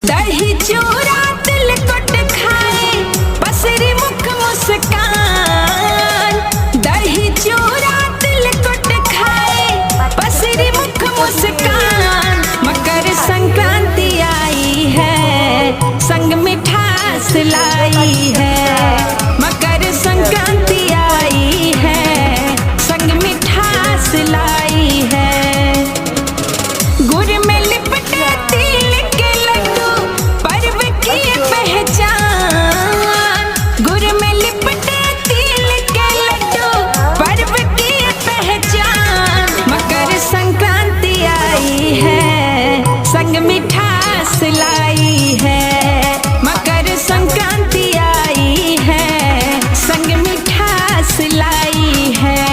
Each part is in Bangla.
दही चूरा तिलकुट खाए पसरी मुख मुस्कान। दही चूरा तिलकुट खाए पसरी मुख मुस्कान। मकर संक्रांति आई है संग मिठास लाई है। मकर संक्रांति आई है संग मिठास लाई है। गुड़ में लिपटे तिल के लड्डू पर्व की पहचान। गुड़ में लिपटे तिल के लड्डू पर्व की पहचान। मकर संक्रांति आई है संग मिठास लाई है। मकर संक्रांति आई है संग मिठास लाई है।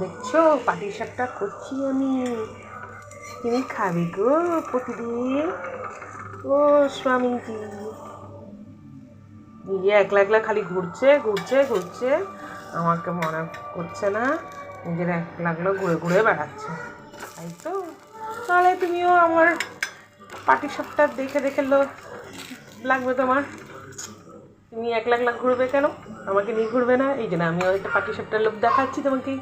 দেখছো পাটিসাপটা করছি আমি। তুমি খাবে গো প্রতিদিন? ও স্বামীজি নিজে একলা একলা খালি ঘুরছে ঘুরছে ঘুরছে, আমাকে মনে করছে না, নিজের একলা একলা ঘুরে ঘুরে বেড়াচ্ছে, তাই তো? তাহলে তুমিও আমার পাটিসাপটা দেখে দেখে লাগবে তোমার। তুমি একলা একলা ঘুরবে কেন? আমাকে নিয়ে ঘুরবে না? এই জন্য আমিও একটা পাটিসাপটার লোক দেখাচ্ছি তোমাকে।